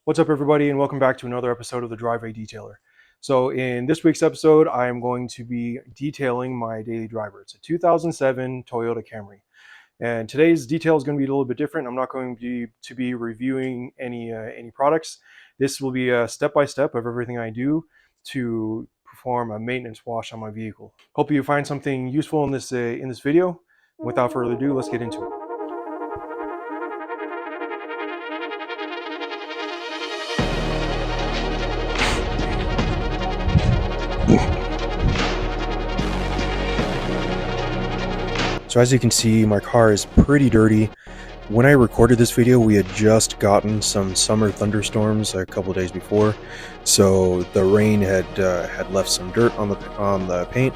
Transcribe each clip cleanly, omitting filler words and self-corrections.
What's up, everybody, and welcome back to another episode of the Driveway Detailer. So in this week's episode, I am going to be detailing my daily driver. It's a 2007 Toyota Camry. And today's detail is going to be a little bit different. I'm not going to be reviewing any products. This will be a step-by-step of everything I do to perform a maintenance wash on my vehicle. Hope you find something useful in this video. Without further ado, let's get into it. So as you can see, my car is pretty dirty. When I recorded this video, we had just gotten some summer thunderstorms a couple days before, so the rain had left some dirt on the paint.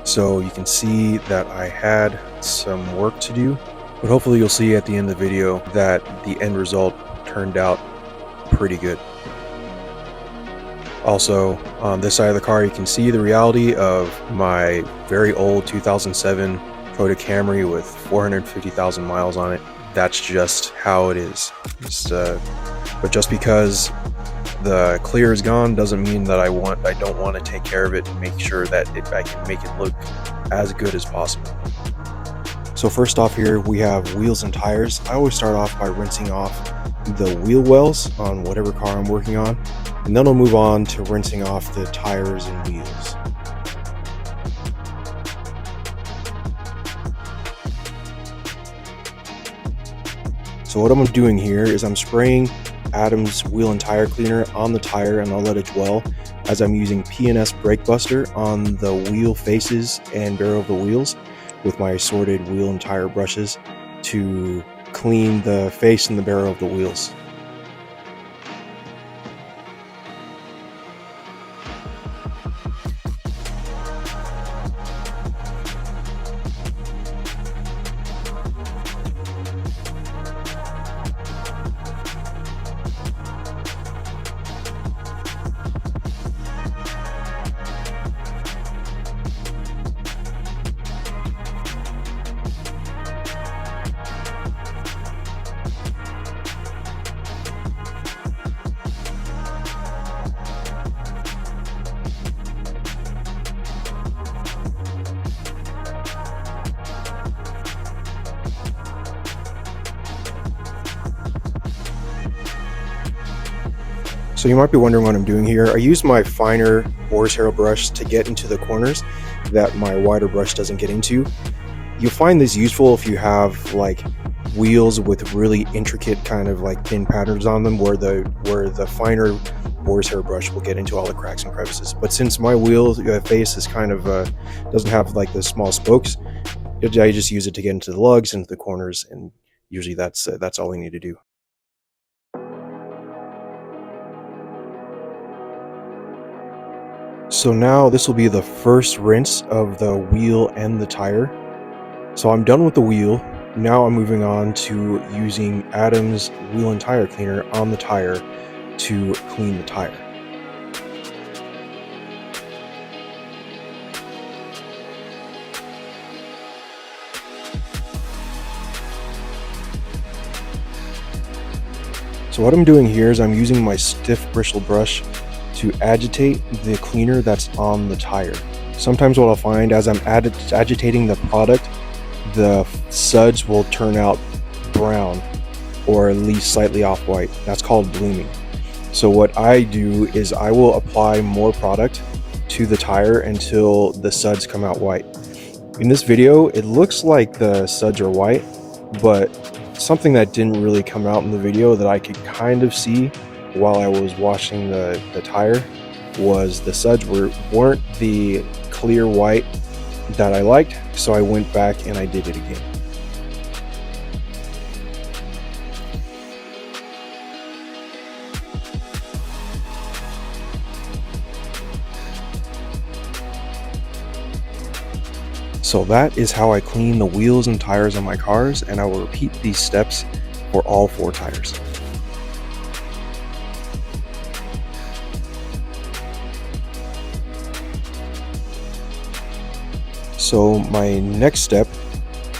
So you can see that I had some work to do, but hopefully you'll see at the end of the video that the end result turned out pretty good. Also, on this side of the car, you can see the reality of my very old 2007 Toyota Camry with 450,000 miles on it. That's just how it is. But just because the clear is gone doesn't mean that I don't want to take care of it and make sure that I can make it look as good as possible. So first off here, we have wheels and tires. I always start off by rinsing off the wheel wells on whatever car I'm working on, and then I'll move on to rinsing off the tires and wheels. So what I'm doing here is I'm spraying Adam's wheel and tire cleaner on the tire, and I'll let it dwell as I'm using P&S Brake Buster on the wheel faces and barrel of the wheels with my assorted wheel and tire brushes to clean the face and the barrel of the wheels. So you might be wondering what I'm doing here. I use my finer boar's hair brush to get into the corners that my wider brush doesn't get into. You'll find this useful if you have like wheels with really intricate kind of like thin patterns on them where the finer boar's hair brush will get into all the cracks and crevices. But since my wheel face is kind of doesn't have like the small spokes, I just use it to get into the lugs, into the corners, and usually that's all we need to do. So now this will be the first rinse of the wheel and the tire. So I'm done with the wheel. Now I'm moving on to using Adam's wheel and tire cleaner on the tire to clean the tire. So what I'm doing here is I'm using my stiff bristle brush to agitate the cleaner that's on the tire. Sometimes what I'll find as I'm agitating the product, the suds will turn out brown or at least slightly off-white. That's called blooming. So what I do is I will apply more product to the tire until the suds come out white. In this video, it looks like the suds are white, but something that didn't really come out in the video that I could kind of see while I was washing the tire was the suds weren't the clear white that I liked, so I went back and I did it again. So that is how I clean the wheels and tires on my cars, and I will repeat these steps for all 4 tires. So my next step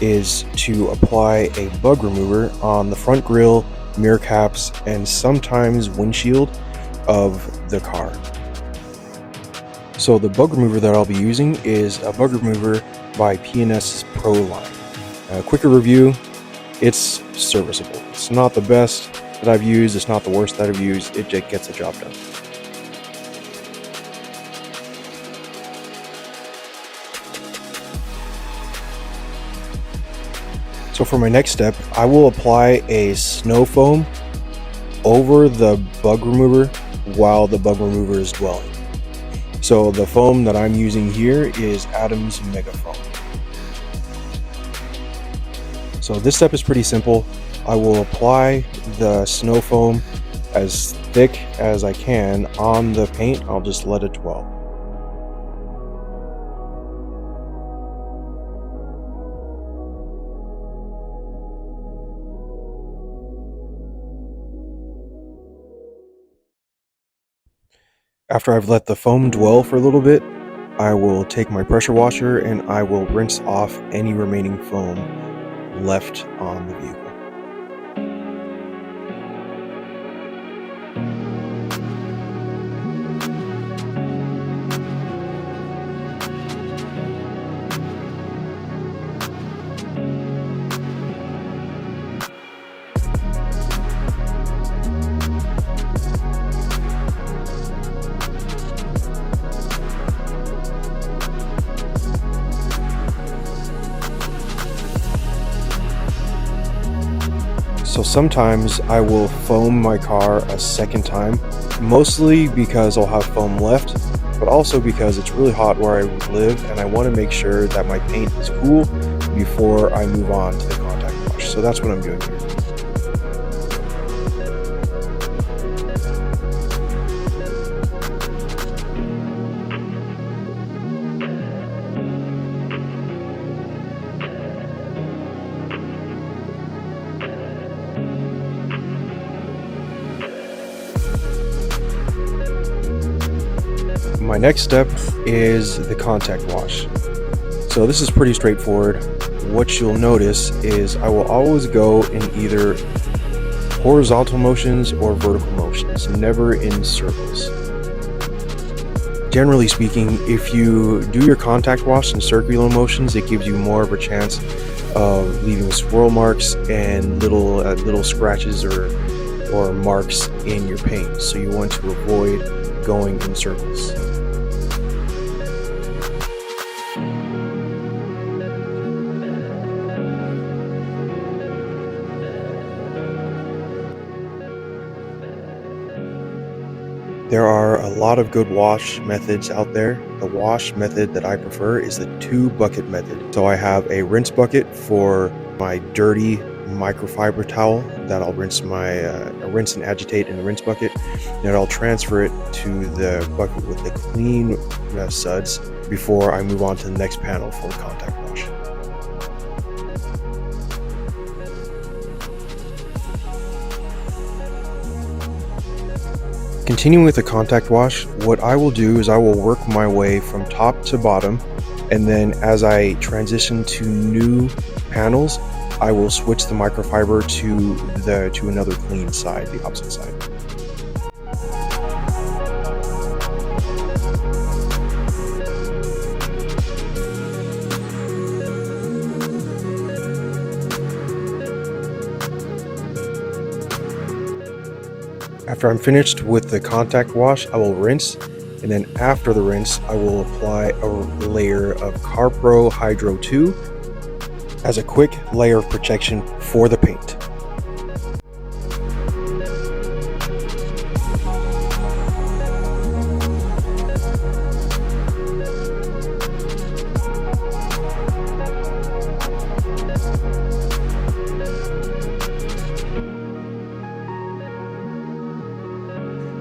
is to apply a bug remover on the front grille mirror caps, and sometimes windshield of the car. So the bug remover that I'll be using is a bug remover by P&S Pro line. A quicker review, it's serviceable. It's not the best that I've used, it's not the worst that I've used, it just gets the job done. So for my next step, I will apply a snow foam over the bug remover while the bug remover is dwelling. So the foam that I'm using here is Adam's Mega Foam. So this step is pretty simple. I will apply the snow foam as thick as I can on the paint. I'll just let it dwell. After I've let the foam dwell for a little bit, I will take my pressure washer and I will rinse off any remaining foam left on the vehicle. So sometimes I will foam my car a second time, mostly because I'll have foam left, but also because it's really hot where I live and I want to make sure that my paint is cool before I move on to the contact wash. So that's what I'm doing here. My next step is the contact wash. So this is pretty straightforward. What you'll notice is I will always go in either horizontal motions or vertical motions, never in circles. Generally speaking, if you do your contact wash in circular motions, it gives you more of a chance of leaving swirl marks and little scratches or marks in your paint. So you want to avoid going in circles. There are a lot of good wash methods out there. The wash method that I prefer is the 2-bucket method. So I have a rinse bucket for my dirty microfiber towel that I'll rinse and agitate in the rinse bucket. Then I'll transfer it to the bucket with the clean suds before I move on to the next panel for contact wash. Continuing with the contact wash, what I will do is I will work my way from top to bottom, and then as I transition to new panels, I will switch the microfiber to another clean side, the opposite side. After I'm finished with the contact wash, I will rinse, and then after the rinse, I will apply a layer of CarPro Hydro 2 as a quick layer of protection for the paint.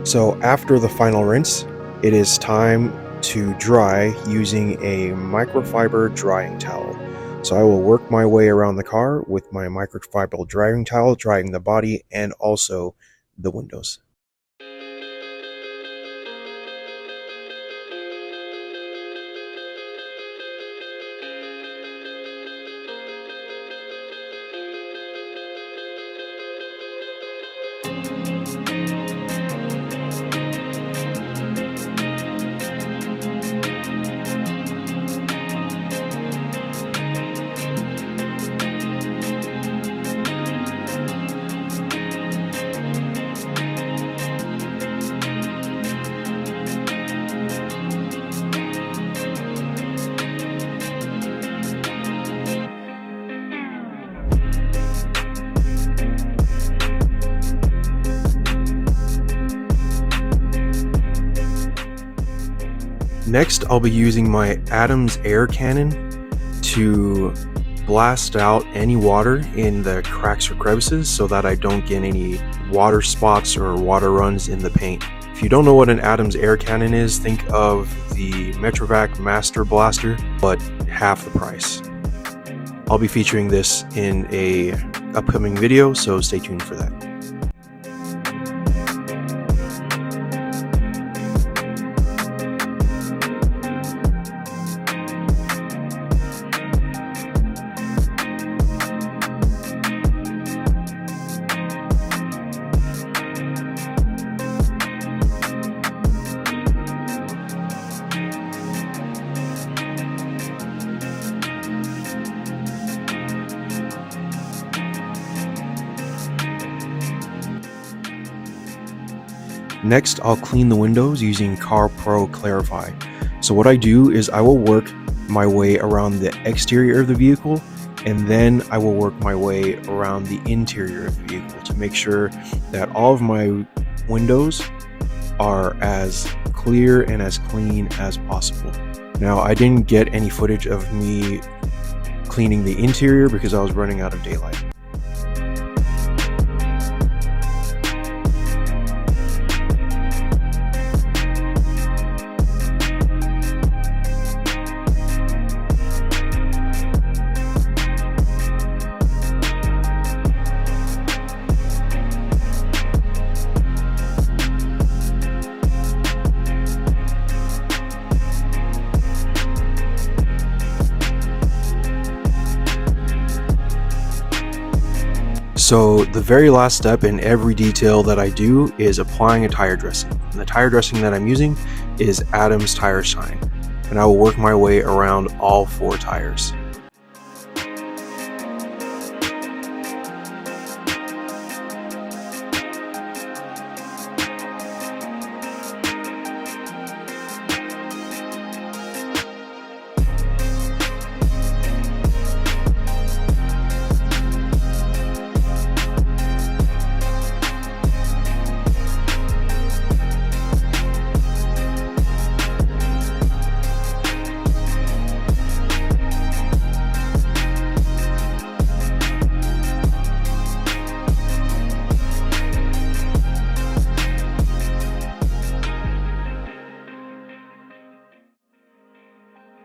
So after the final rinse, it is time to dry using a microfiber drying towel. So I will work my way around the car with my microfiber drying towel, drying the body and also the windows. Next, I'll be using my Adams air cannon to blast out any water in the cracks or crevices so that I don't get any water spots or water runs in the paint. If you don't know what an Adams air cannon is, think of the Metrovac Master Blaster, but half the price. I'll be featuring this in a upcoming video, so stay tuned for that. Next, I'll clean the windows using Car Pro Clarify. So what I do is I will work my way around the exterior of the vehicle, and then I will work my way around the interior of the vehicle to make sure that all of my windows are as clear and as clean as possible. Now, I didn't get any footage of me cleaning the interior because I was running out of daylight. So the very last step in every detail that I do is applying a tire dressing. And the tire dressing that I'm using is Adams Tire Shine. And I will work my way around all 4 tires.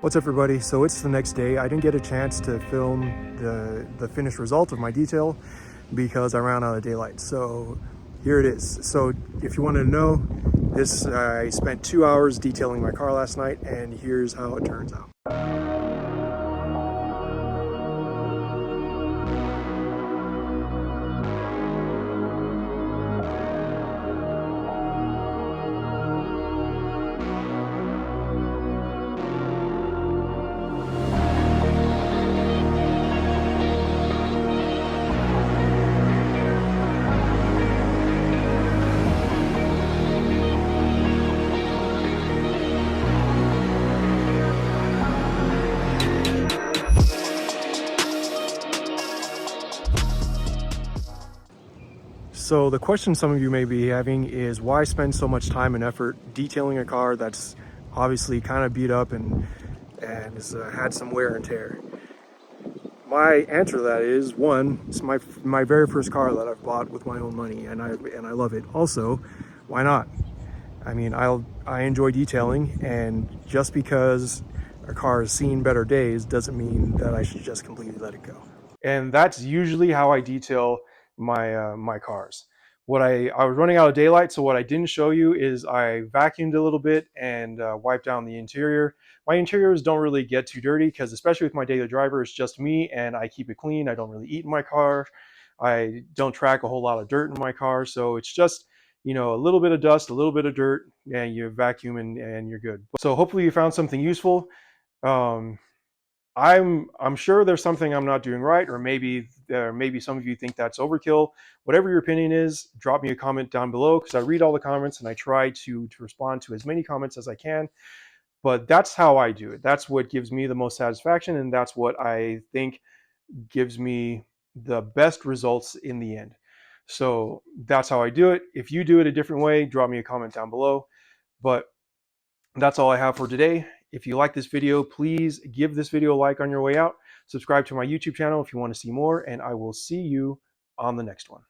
What's up, everybody? So it's the next day. I didn't get a chance to film the finished result of my detail because I ran out of daylight. So here it is. So if you want to know this, I spent 2 hours detailing my car last night, and here's how it turns out. So the question some of you may be having is, why spend so much time and effort detailing a car that's obviously kind of beat up and has had some wear and tear? My answer to that is, one, it's my very first car that I've bought with my own money, and I love it. Also, why not? I mean, I enjoy detailing, and just because a car has seen better days doesn't mean that I should just completely let it go. And that's usually how I detail my cars. I was running out of daylight, so what I didn't show you is I vacuumed a little bit and wiped down the interior. My interiors don't really get too dirty because, especially with my daily driver, it's just me and I keep it clean. I don't really eat in my car. I don't track a whole lot of dirt in my car, so it's just, you know, a little bit of dust, a little bit of dirt, and you vacuum and you're good. So hopefully you found something useful. I'm sure there's something I'm not doing right, or maybe some of you think that's overkill. Whatever your opinion is, drop me a comment down below, because I read all the comments and I try to respond to as many comments as I can. But that's how I do it. That's what gives me the most satisfaction, and that's what I think gives me the best results in the end. So that's how I do it. If you do it a different way, drop me a comment down below. But That's all I have for today. If you like this video, please give this video a like on your way out. Subscribe to my YouTube channel if you want to see more, and I will see you on the next one.